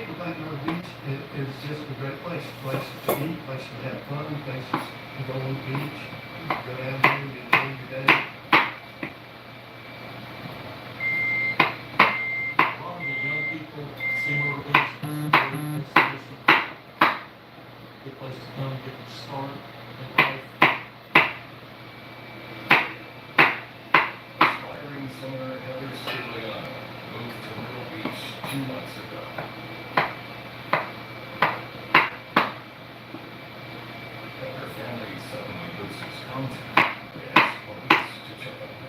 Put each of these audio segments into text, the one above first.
people think Myrtle Beach is just a great place to eat, place to have fun, places to go on the beach, go down there and enjoy your day. A lot of the young people see Myrtle Beach as a great destination, good place to come get your start in life. Aspiring singer Heather Stigliano moved to Myrtle Beach 2 months ago. Her family suddenly loses contact. They ask police to check on her.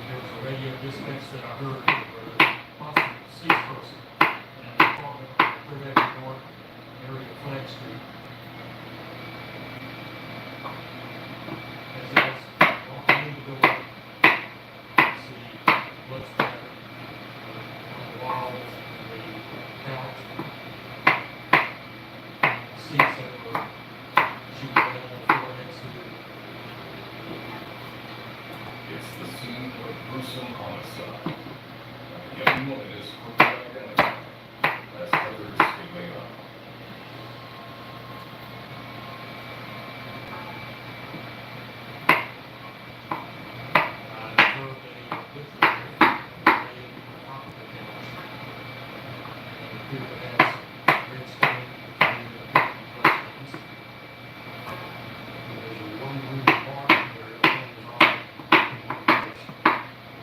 There was a radio dispatch that I heard where a possible deceased person in an apartment on 3rd Avenue North, area of Flag Street. As I was walking in the door, I see blood splatter on the walls, the couch, seats that were shooting down on the floor next to it. It's the scene of a gruesome homicide. A young woman is quickly identified as Heather Stigliano. I observed a picture of her laying on top of the couch. And it appeared to have some red stain between the blood stains. There's a one-room apartment where everything was all in one place.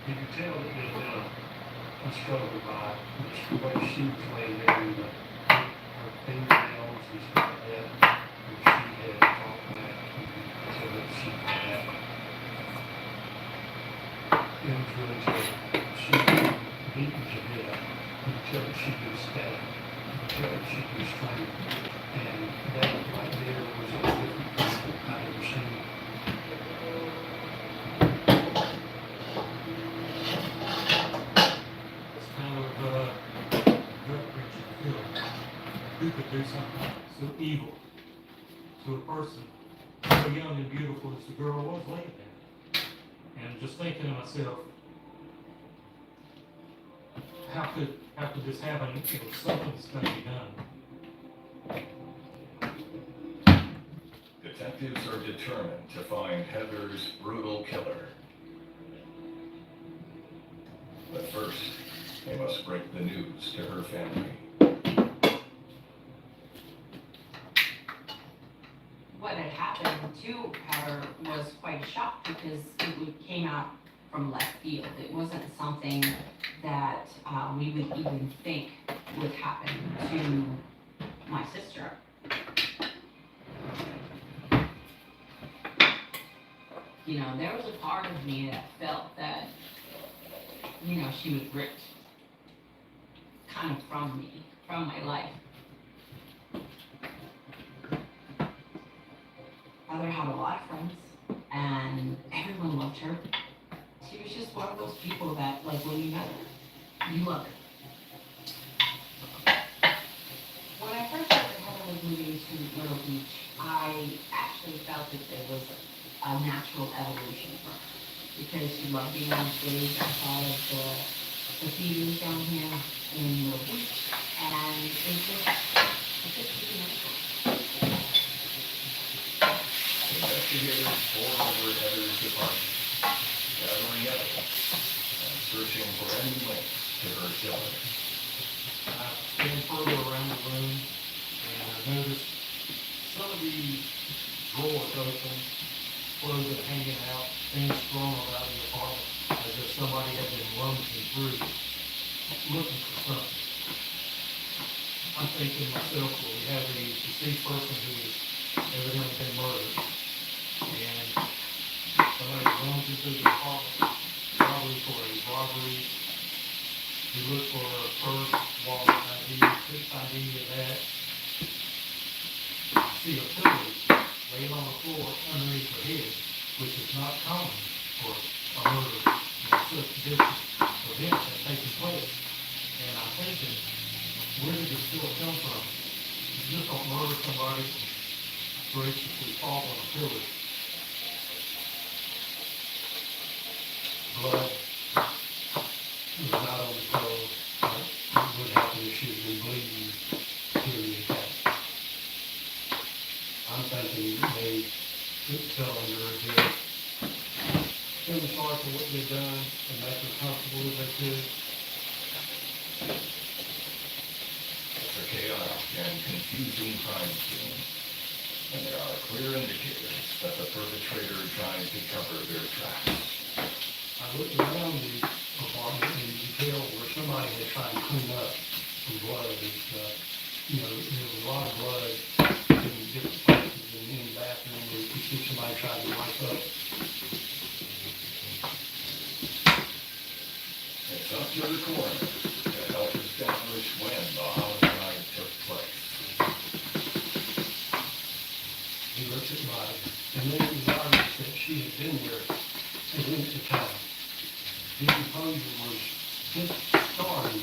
You could tell that there'd been a struggle by just the way she was laying there and her fingernails and stuff like that. And she had all that. You could tell that she had influence. She was beaten to death. You could tell that she'd been stabbed. You could tell that she'd been strangled. And that right there was a different thing I'd ever seen. It's kind of a gut-wrenching feeling. Who could do something so evil to a person so young and beautiful as the girl was laying there? And just thinking to myself, how could this happen? Something's got to be done. Detectives are determined to find Heather's brutal killer. But first, they must break the news to her family. What had happened to her was quite a shock because it came out from left field. It wasn't something that we would even think would happen to my sister. You know, there was a part of me that felt that, you know, she was ripped kind of from me, from my life. Mother had a lot of friends, and everyone loved her. She was just one of those people that, like, when you met her, you love her. When I first heard that Heather was moving to Myrtle Beach, I actually felt that there was a natural evolution for her because she loved being on stage outside of the theaters down here in Myrtle Beach, and it just became natural. Investigators poured over Heather's apartment, gathering evidence and searching for any link to her killing. I scanned further around the room and I noticed some of the drawers open, clothes hanging out, things thrown around the apartment as if somebody had been rummaging through looking for something. I'm thinking to myself, well, we have a deceased person who has evidently been murdered, and somebody runs into the apartment, probably for a robbery. We look for a purse, wallet, ID, couldn't find any of that. I see a pillow laying on the floor underneath her head, which is not common for a murder in such distance events that taking place. And I'm thinking, where did this pillow come from? You just don't murder somebody and graciously fall on a pillow. Blood was not on the pillow. telling her that feel sorry for what they've done and make her comfortable as they could. It's a chaotic and confusing crime scene, and there are clear indicators that the perpetrator tried to cover their tracks. I looked around the apartment and you could tell where somebody had tried to clean up some blood and stuff. You know, there was a lot of blood in different places in the bathroom where you could see somebody tried to wipe up. It's up to the coroner to help establish when the homicide took place. He looked at Mike, and then it was obvious that she had been there at least a time. Decomposure was just starting.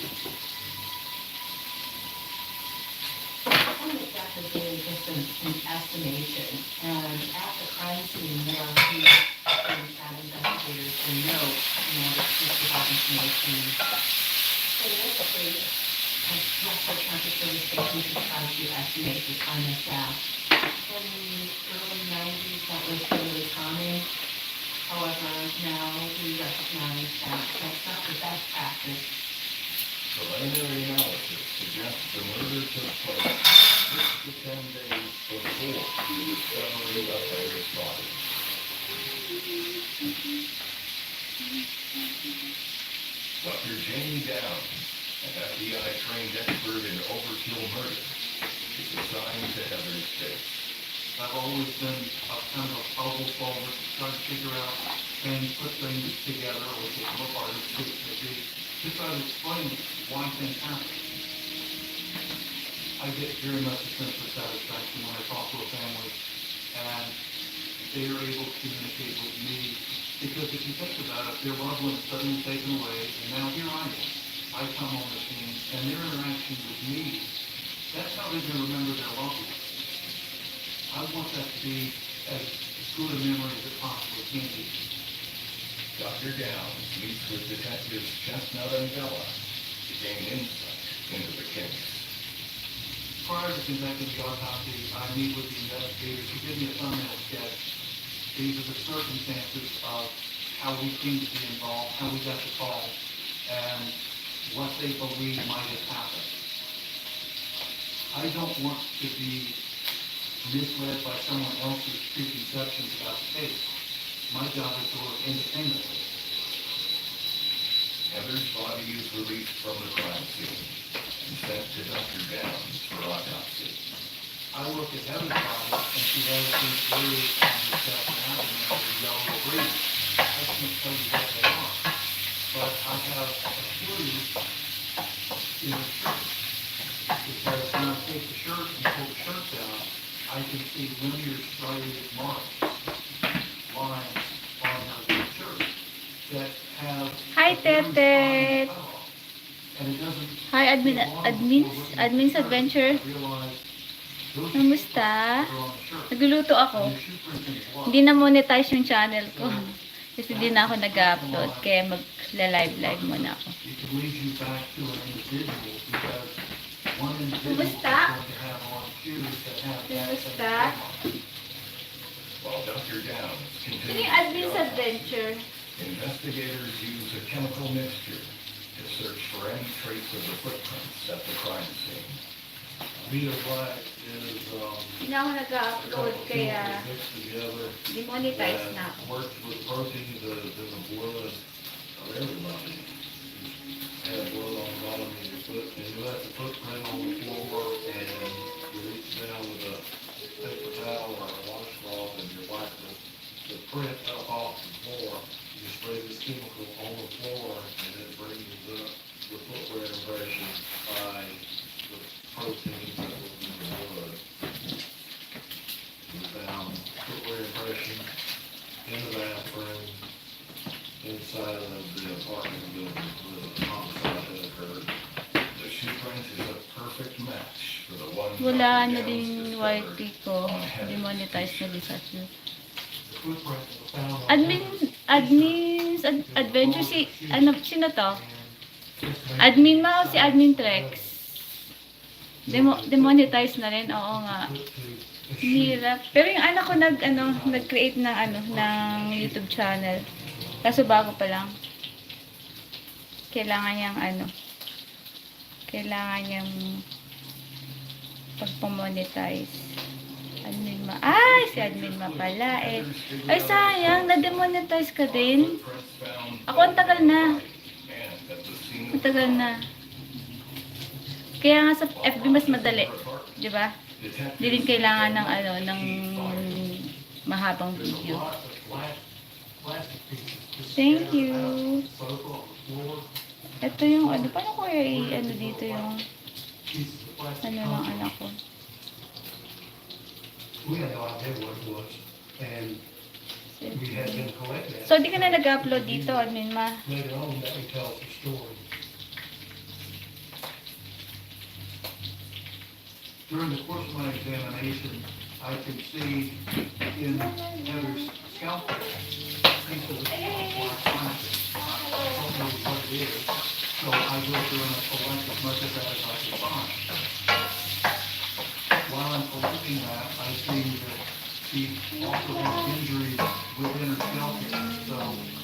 Some of that is really just an estimation, and at the crime scene, there are few things that investigators can note in order to provide information. So basically, as National Traffic Service Station to try to estimate the time of death. In the early 90s, that was fairly common. However, now we recognize that that's not the best practice. Preliminary analysis suggests the murder took place 6 to 10 days before the discovery of Larry's body. Dr. Jamie Downs, an FBI-trained expert in overkill murder, is assigned to Heather's case. I've always been a kind of a puzzle solver, trying to figure out things, put things together, or take them apart, to try to explain why things happen. I get very much a sense of satisfaction when I talk to a family and they are able to communicate with me. Because if you think about it, their loved one is suddenly taken away, and now here I am. I come on the scene, and their interaction with me, that's how they're going to remember their loved one. I want that to be as good a memory as it possibly can be. Dr. Downs meets with detectives Chestnut and Bella to gain insight into the case. Prior to conducting the autopsy, I meet with the investigators to give me a thumbnail sketch. These are the circumstances of how we came to be involved, how we got the call, and what they believe might have happened. I don't want to be misled by someone else's preconceptions about the case. My job is to work independently. Heather's body is released from the crime scene and sent to Dr. Downs for autopsy. I look at Heather's body and she has these bruises on her chest and abdomen that are yellow or green. I can't tell you what they are, but I have a clue in the shirt. Because when I take the shirt and pull the shirt down, I can see linear striated marks, lines on her shirt that have. Hi, Tete. And it doesn't. Hi, admins adventure. Kamusta? Nagluluto ako. Hindi na monetize yung channel ko. Kasi di na ako nag-upload. Kaya magla-live muna ako. Kamusta? Kamusta? While Dr. Downs Ano continues yung admins adventure? investigators use a chemical mixture to search for any trace of the footprints at the crime scene. Vita Black is, Hindi na ako nag-upload. Kaya mixed together demonetize that na ako. works with proteins that is in the blood of everybody. You have blood on the bottom of your foot, and you have the footprint on the floor, and you reach down with a paper towel or a washcloth, and you wipe the print up off the floor. You spray this chemical on the floor, and it brings up the footwear impression by the proteins that was in the blood. We found footwear impression in the bathroom, inside of the apartment building where the homicide had occurred. The shoe print is a perfect match for the one Wala Dr. na Downs din discovered YT ko. on Heather's Demonetize na t-shirt. din sa akin. The footprint that was found on Admins adventure sino to? and Admin mo si Admin Trex. Demonetize na rin, oo nga. put to Hirap. Pero yung anak ko nag-create ng YouTube channel. Kaso bago pa lang. Kailangan niyang kailangan niyang pagpamonetize. Admin ma. Ay, si admin ma pala eh. Ay, sayang. Na-demonetize ka din. Ako, ang tagal na. Ang tagal na. Kaya nga sa FB mas madali. Diba? Hindi din kailangan ng ng mahabang video. Thank you. Ito yung paano ko dito yung ng anak ko. We had no idea what it was, and we had them collect that. So, di ka na nag-upload dito, admin ma? Later on, that would tell us the story. During the course of my examination, I could see in Heather's scalpel pieces of black plastic. I don't know what it is, so I go through and collect as much of that as I can find. While I'm collecting that, I see that she also has injuries within her scalp here, so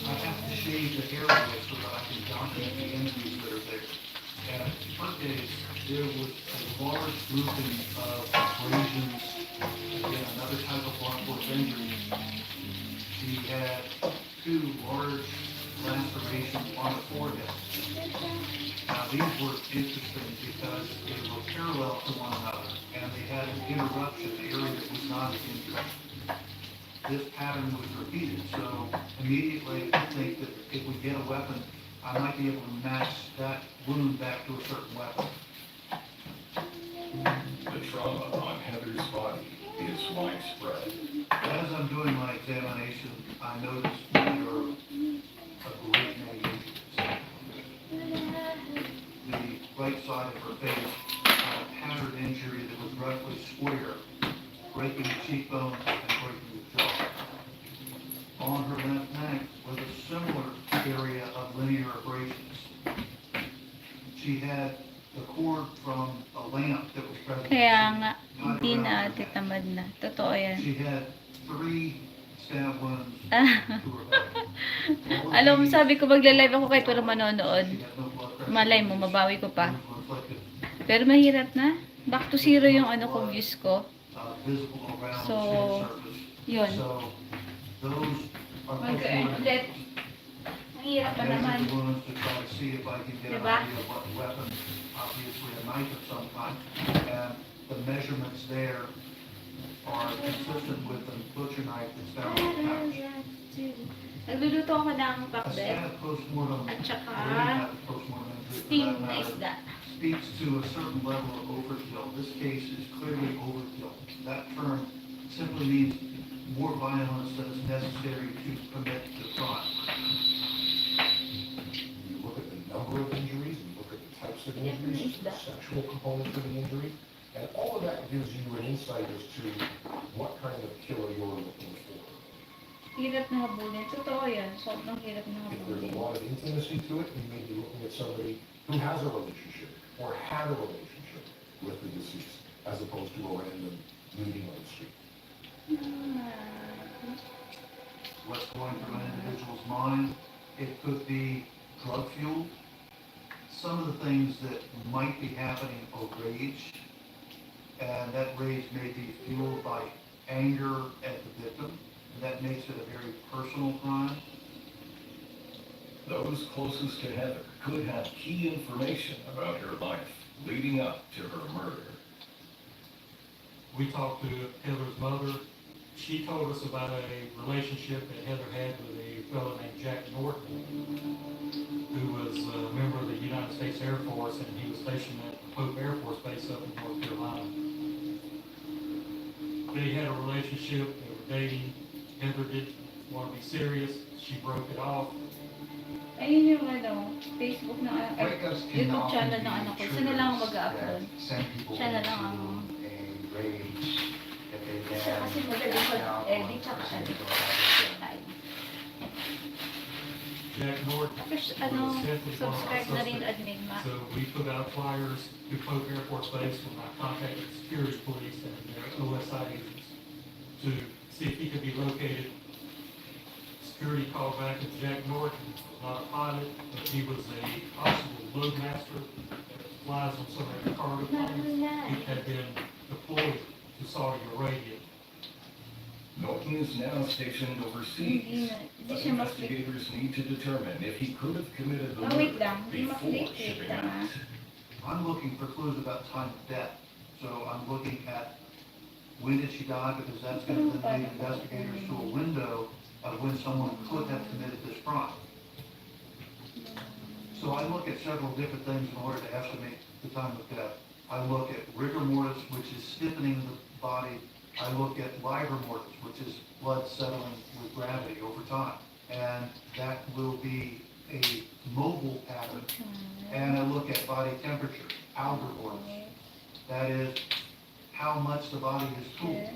I have to shave the hair away so that I can document the injuries that are there. And in her case, there was a large grouping of abrasions, again, another type of blunt force injury. She had 2 large lacerations on her forehead. Now, these were interesting because they were parallel to one another, and they had an interruption, the area that was not injured. This pattern was repeated, so immediately I think that if we get a weapon, I might be able to match that wound back to a certain weapon. The trauma on Heather's body is widespread. As I'm doing my examination, I noticed that there are a great many injuries. The right side of her face had a pattern injury that was roughly square, breaking the cheekbone and breaking the jaw. On her left neck was a similar area of linear abrasions. She had the cord from a lamp that was present. Kaya nga, tied hindi around na her neck. titamad na. Totoo yan. She had 3 stab wounds Ah. to her head. Alam mo, sabi ko magla-live ako kahit walang manonood. She had no blood pressure. Malay mo, mabawi ko pa. Wounds were inflicted, Pero mahirap na. Back to zero yung ko views ko. visible around So, the skin surface. Yun. So, those are Mag-ulit. Mahirap pa naman. measure the wounds to try to see if I can get an Diba? idea of what weapon, obviously a knife of some kind. And the measurements there are consistent with the butcher knife that's found on the pouch. Nagluluto ako ng A pakbet stab postmortem, at saka or any type of postmortem injury for steam that na matter, isda. speaks to a certain level of overkill. This case is clearly overkill. That term simply means more violence than is necessary to commit the crime. You look at the number of injuries, you look at the types of injuries, the sexual component to the injury, and all of that gives you an insight as to what kind of killer you're looking for. Hirap na habulin. Totoo yan. Sobrang hirap na If there's habulin. a lot of intimacy to it, you may be looking at somebody who has a relationship or had a relationship with the deceased, as opposed to a random meeting on the street. What's going through an individual's mind, it could be drug fueled. Some of the things that might be happening are rage, and that rage may be fueled by anger at the victim. That makes it a very personal crime. Those closest to Heather could have key information about her life leading up to her murder. We talked to Heather's mother. She told us about a relationship that Heather had with a fellow named Jack Norton, who was a member of the United States Air Force, and he was stationed at Pope Air Force Base up in North Carolina. They had a relationship, they were dating. Heather didn't want to be serious. She broke it off. Ayun yung Facebook na, Breakups can YouTube channel often ng be anak ko. Siya na lang ang triggers mag-upload. that send people Siya na lang ang... into a rage that they Siya then kasi magaling act out on mag-edit, the tsaka siya person dito. who are having Time. Jack Norton. Tapos, was definitely one of our subscribe na rin suspects. admin ma. So we put out flyers to Polk Air Force Base when I contacted security police and their OSI agents to see if he could be located. Security called back that Jack Norton was not a pilot, but he was a possible loadmaster that flies on some of the cargo planes. He had been deployed to Saudi Arabia. Norton is now stationed Hindi overseas, na. Hindi but siya mag-click. investigators need to determine if he could have committed the Oh, wait murder lang. Hindi before mag-click. Wait shipping lang ah. out. I'm looking for clues about time of death. So I'm looking at when did she die, because that's going to lead investigators to a window of when someone could have committed this crime. So I look at several different things in order to estimate the time of death. I look at rigor mortis, which is stiffening the body. I look at livor mortis, which is blood settling with gravity over time. And that will be a mobile pattern. And I look at body temperature, algor mortis. That is how much the body is cooled.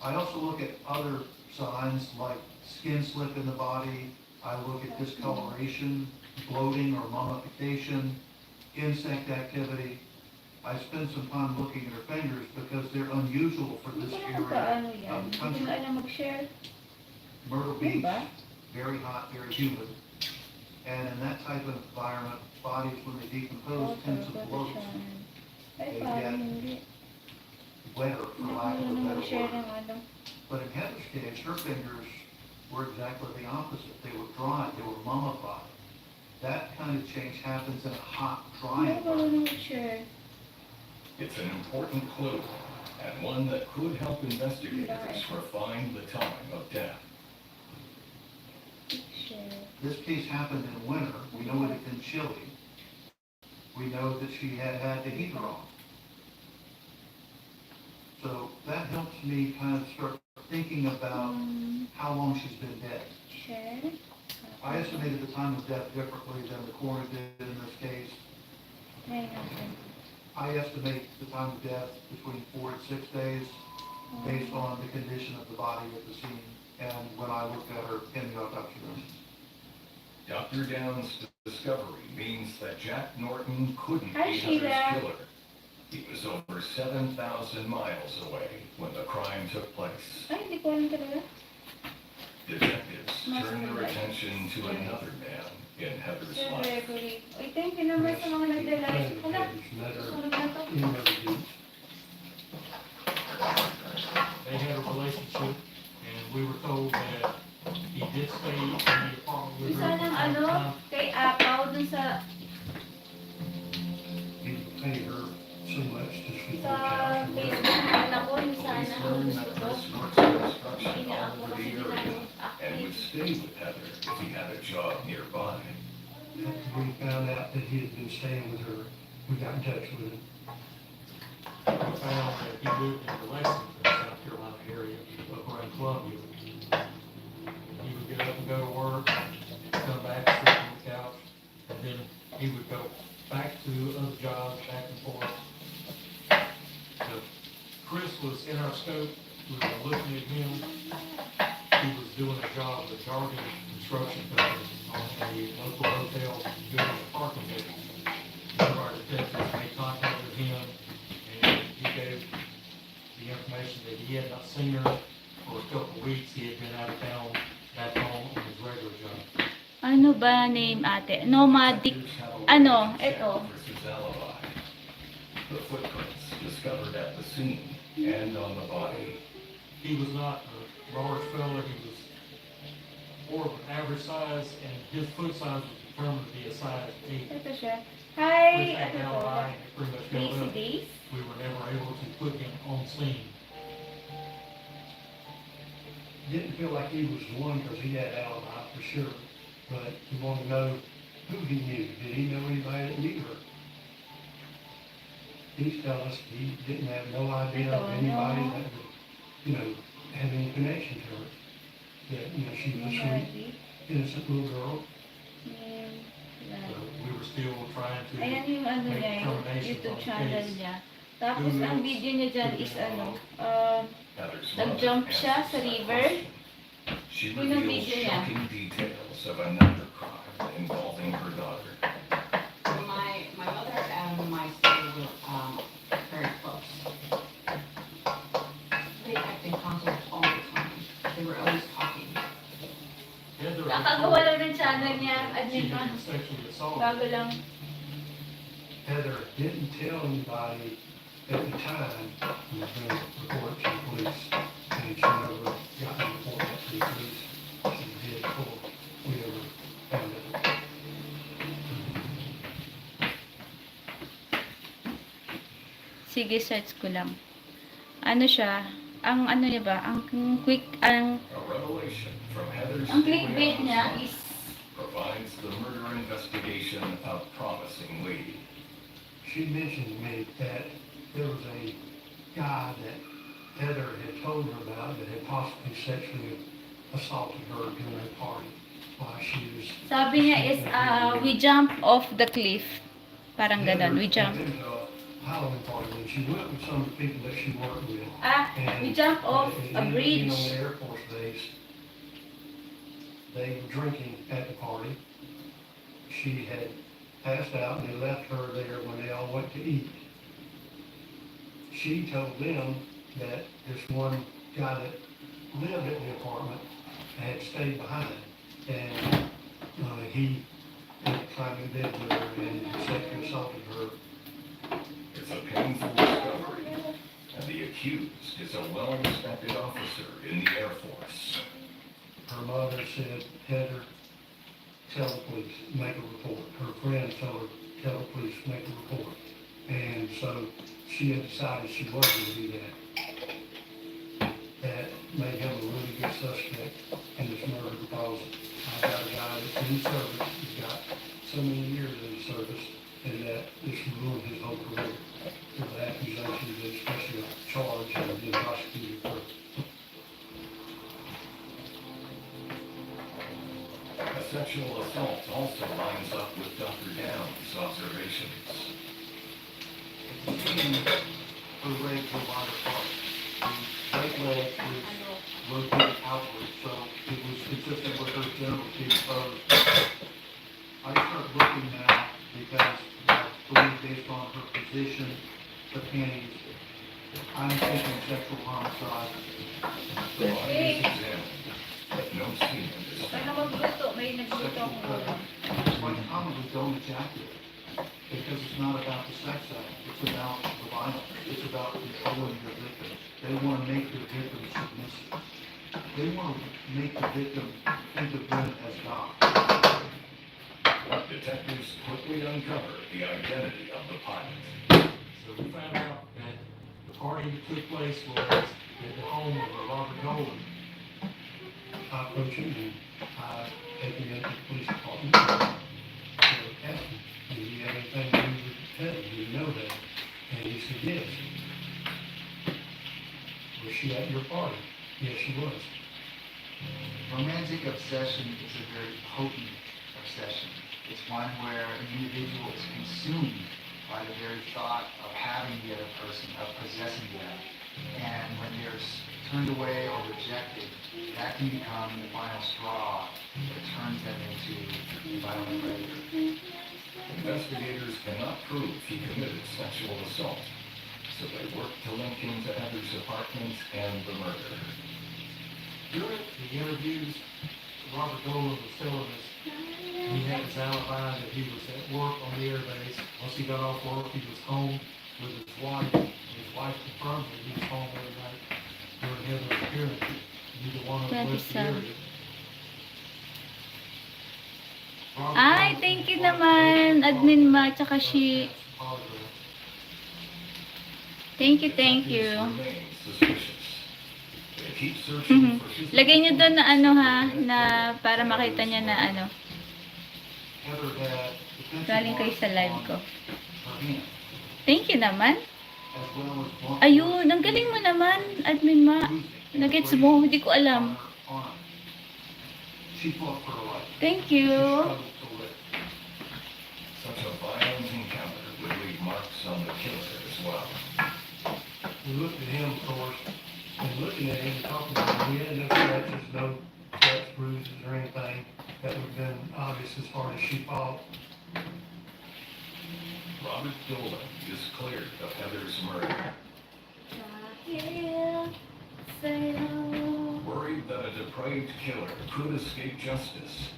I also look at other signs like skin slip in the body. I look at discoloration, bloating or mummification, insect activity. I spend some time looking at her fingers because they're unusual for this Hindi ko area paano yan. of the Hindi ko country. na alam mag-share. Myrtle Yun Beach, ba? very hot, very humid. And in that type of environment, bodies, when they decompose, tend to bloat, Ay, They parang get hindi. wetter, for Hindi ko lack of a na better mag-share word. ng ano. But in Heather's case, her fingers were exactly the opposite. They were dry, they were mummified. That kind of change happens in a hot, dry Hindi ko environment. na mag-share. It's an important clue, and one that could help investigators refine the time of death. Share. This case happened in winter. We know it had been chilly. We know that she had had the heater on. So that helps me kind of start thinking about how long she's been dead. Share. I estimated the time of death differently than the coroner did in this case. Try natin. I estimate the time of death between 4 and 6 days based on the condition of the body at the scene and when I looked at her in the autopsy room. Dr. Down's discovery means that Jack Norton couldn't Hi, be Sheila. Heather's killer. He was over 7,000 miles away when the crime took place. Ay, hindi ko alam talaga. Detectives turned their attention to another man in Heather's Sir life. Gregory. Uy, thank you naman sa mga nagdala. Hala, susunod na to. They had a relationship, and we were told that he did stay in the apartment with her. Isa ng ano, kay Apaw dun sa He paid her so much to sleep sa in the Facebook ng anak ko, yung sana Police ang learned gusto that ko. Chris works construction Hindi na all ako over kasi the hindi na area ako and would active. stay with Heather if he had a job nearby. After we found out that he had been staying with her, we got in touch with him. We found that he lived in the Lexington, South Carolina area, up around Columbia. He would get up and go to work, come back, sit on the couch, and then he would go back to other jobs, back and forth. So Chris was in our scope, we were looking at him. He was doing a job with Jargon Construction Company on a local hotel, doing a parking deck. One of our detectives made contact with him, and he gave the information that he had not seen her for a couple of weeks. He had been out of town, back home on his regular job. Ano ba name ate? Nomadic. Detectives have a way Ano? to check Ito. Chris's alibi. The footprints discovered at the scene and on the body. He was not a large fella, he was more of an average size, and his foot size was determined to be a size 8. Ito siya. Chris Hi! had Ano an to? alibi, and it pretty much held Daisy up. Days? We were never able to put him on scene. Didn't feel like he was the one because he had alibi for sure, but he wanted to know who he knew. Did he know anybody that knew her? He's telling us he didn't have no idea of anybody that would, you know, have any connection to her. That, you know, she was a sweet, Nomadic. innocent little girl. Name. So we were still trying to Ayan yung ano make niya, yung determinations YouTube on the channel case. niya. Tapos ang video niya dyan is ano, Heather's nag-jump mother siya sa answers that river. question. She Yun ang reveals video niya. shocking details of another crime involving her daughter. My mother and my sister were very close. They kept in contact all the time. They were always talking. Heather Kakagawa lang ng channel niya, she admin had ma. been sexually assaulted. Bago lang. Heather didn't tell anybody at the time who was going to report to the police. And she never got the report to the police. She did before we ever found it. Sige, search ko lang. Ano siya? Ang ano niya ba? Ang quick, ang A revelation from Heather's clickbait niya life is provides the murder investigation a promising lead. She mentioned to me that there was a guy that Heather had told her about that had possibly sexually assaulted her during a party while she was... sabi niya is we jump off the cliff. Parang ganon, we jump. There was a Halloween party and she went with some of the people that she worked with. We jump off a And bridge. on the Air Force base, they were drinking at the party. She had passed out and they left her there when they all went to eat. She told them that this one guy that lived at the apartment had stayed behind and he had climbed in bed with her and sexually assaulted her. It's a painful discovery, and the accused is a well-respected officer in the Air Force. Her mother said, Heather, tell the police, make a report. Her friend told her, tell the police, make a report. And so she had decided she was going to do that. That made him a really good suspect in this murder because I got a guy that's in service, he's got so many years in the service, and that this ruined his whole career. There were accusations and especially a charge and being prosecuted for A sexual assault also lines up with Dr. Down's observations. Her legs were wide apart. The right leg was rotated outward, so it was consistent with her general pose. I start looking now because I believe based on her position, the panties, I'm thinking sexual homicide. The body is examined, but no semen is Kaya found. magluto, may nagluto Sexual akong code. ulam. It's like commonly don't ejaculate, because it's not about the sex act, it's about the violence, it's about controlling the victim. They want to make the victim submissive. They want to make the victim think of them as God. Detectives quickly uncover the identity of the pilot. So we found out that the party that took place was at the home of Robert Golan. I approached him and I take him into the police department. So I asked him, do you have anything to do with Heather? Do you know that? And he said, yes. Was she at your party? Yes, she was. Romantic obsession is a very potent obsession. It's one where an individual is consumed by the very thought of having the other person, of possessing them. And when they're turned away or rejected, that can become the final straw that turns them into a violent predator. Investigators cannot prove he committed sexual assault, so they work to link him to Heather's apartment and the murder. During the interviews, Robert Golan was telling us he had his alibi that he was at work on the air base. Once he got off work, he was home with his wife. His wife confirmed that he was home every night during Heather's appearance. Neither one of them left the 27. area. Robert Ay, Golan thank you was naman, admin ma, tsaka polygraph. she. Thank you, thank Detectives you. remain suspicious. They keep searching for physical Lagay niyo doon na ano ha, evidence na para of makita Heather's niya na murder. ano. Heather had defensive Galing kayo sa marks live on ko. her hand, Thank you naman. as well as blunt Ayun, ang galing mo naman, admin ma. bruising Nagets mo, hindi ko on alam. her arm. She fought for her life. Thank She you. struggled to live. Such a violent encounter would leave marks on the killer as well. We looked at him, of course, and looking at him, talking to him, we had no scratches, no bruises or anything that would have been obvious as far as she fought. Robert Dolan is cleared of Heather's murder. Worried that a depraved killer could escape justice,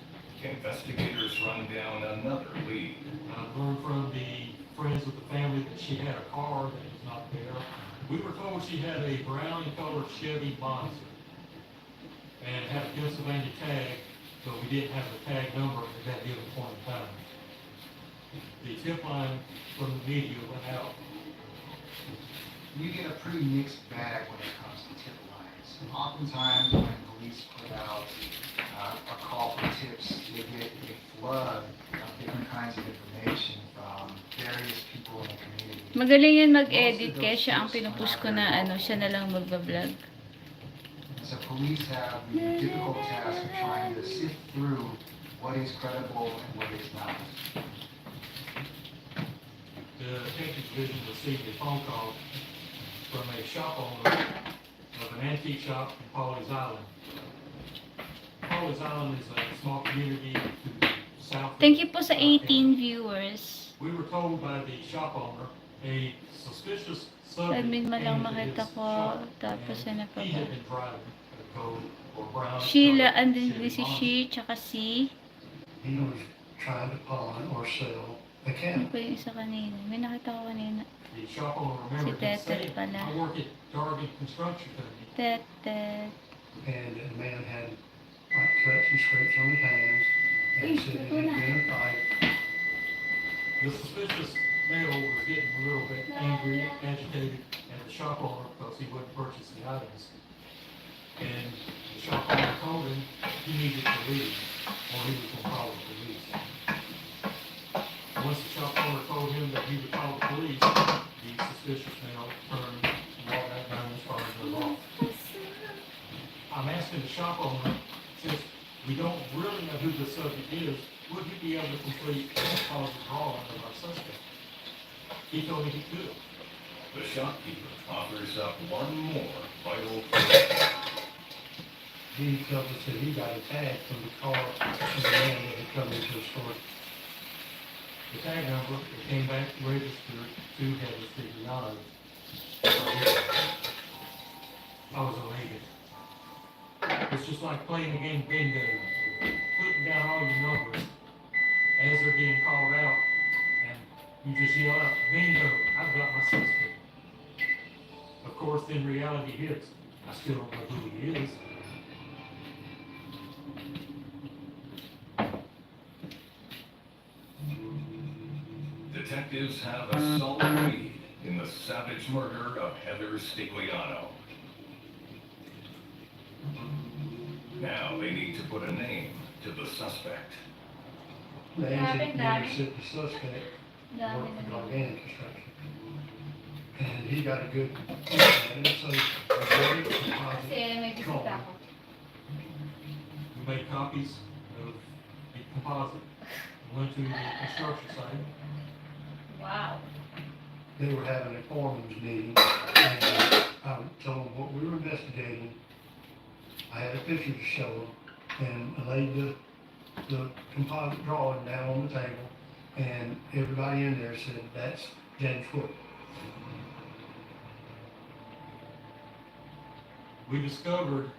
investigators run down another lead. I learned from the friends of the family that she had a car that was not there. We were told she had a brown-colored Chevy Monster and it had a Pennsylvania tag, but we didn't have the tag number at that given point in time. The tip line from the media went out. You get a pretty mixed bag when it comes to tip lines. Oftentimes, when police put out a call for tips, they get a flood of different kinds of information from various people in the community. Magaling yan mag-edit, kaya siya ang pinupush ko na siya na lang magbablog. So police have the difficult task of trying to sift through what is credible and what is not. The detective division received a phone call from a shop owner of an antique shop in Pawleys Island. Pawleys Island is a small community to the south. Thank you po sa 18 viewers. We were told by the shop owner a suspicious subject Admin mo lang came to makita his ko, shop, tapos and ano pa he ba? had been driving a gold or brown Sheila, colored andun Chevy din si Monster. She, tsaka si... He was trying to pawn or sell the Ano camel. pa yung isa kanina? May nakita ko kanina. The shop owner remembered him Tetet saying, pala. I work at Dargan Construction Company. Tete. And the man had like cuts and scrapes on his hands and said that he'd been in a fight. The suspicious male was getting a little bit angry, agitated at the shop owner because he wouldn't purchase the items. And the shop owner told him he needed to leave or he was going to call the police. Once the shop owner told him that he would call the police, the suspicious male turned, walked out down and started to move off. I'm asking the shop owner, since we don't really know who the subject is, would he be able to complete a composite drawing of our suspect? He told me he could. The shopkeeper offers up one more vital clue. He tells us that he got a tag from the car of the man that had come into the store. The tag number that came back registered to Heather Stigliano. I was elated. It's just like playing a game bingo, putting down all your numbers as they're being called out, and you just yell out, bingo, I've got my suspect. Of course, then reality hits. I still don't know who he is. Detectives have a solid lead in the savage murder of Heather Stigliano. Now they need to put a name to the suspect. The Grabe, agent grabe. said the suspect Dami worked for na. organic construction. And he got a good look at it, so a very composite may drawing. ako. We made copies of the composite, went to the construction site. Wow. They were having a foreman's meeting, and I told them what we were investigating. I had a picture to show them, and I laid the composite drawing down on the table, and everybody in there said, that's James Foote. We discovered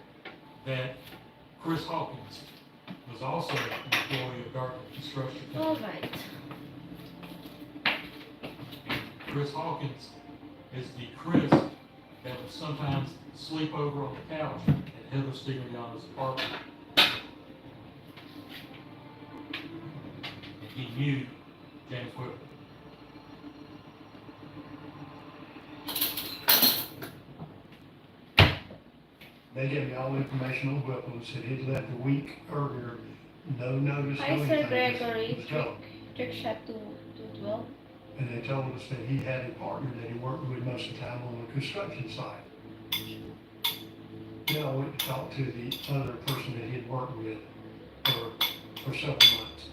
that Chris Hawkins was also an employee of Dargan Construction Company. Alright. Chris Hawkins is the Chris that would sometimes sleep over on the couch at Heather Stigliano's apartment. And he knew James Whitman. They gave me all the information on Whipple, said he'd left a week earlier, no notice, no Hi, Sir anything, Gregory. just was gone. Trick shot to 12. And they told us that he had a partner that he worked with most of the time on the construction site. Then I went to talk to the other person that he had worked with for several months.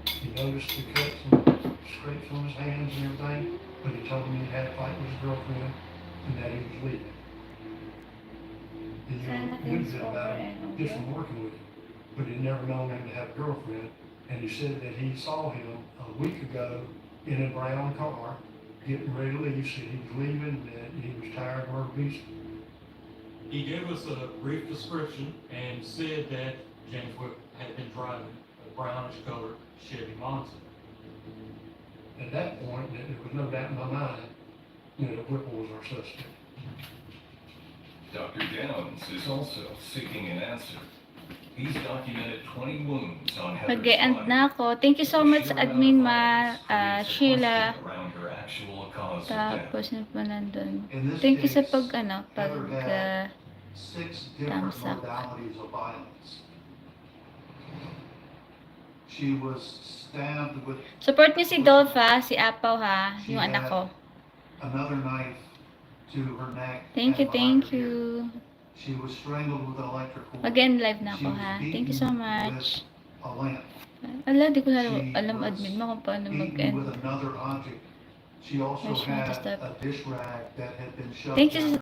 He noticed the cuts and scrapes on his hands and everything, but he told me he had a fight with his girlfriend and that he was leaving. And you Sana know, things said over about him and just over. from working with him, but he'd never known him to have a girlfriend. And he said that he saw him a week ago in a brown car, getting ready to leave, said he was leaving, that he was tired of Myrtle Beach. He gave us a brief description and said that James Whip had been driving a brownish colored Chevy Monza. At that point, there was no doubt in my mind, you know, that Whipple was our suspect. Dr. Downs is also seeking an answer. He's documented 20 wounds on Heather's Mag-e-end body. na ako. Thank you so much, Admin Ma, Sheila. Around her actual cause of death. Tapos yun po nandun. In this Thank you sa case, pag, Heather had 6 different thumbs up. modalities of violence. She was stabbed with Support niyo si Dolpha, si Apaw ha, She yung anak had ko. another knife to her neck. Thank you, and behind thank her ear. you. She was strangled with an electric cord. Again, live na She ako was ha. beaten Thank you so with much. a lamp. Ala, di ko na She alam was admin mo kung paano Beaten mag-end. with another object. She also Where's my had step? a dish rag that had been shoved Thank you down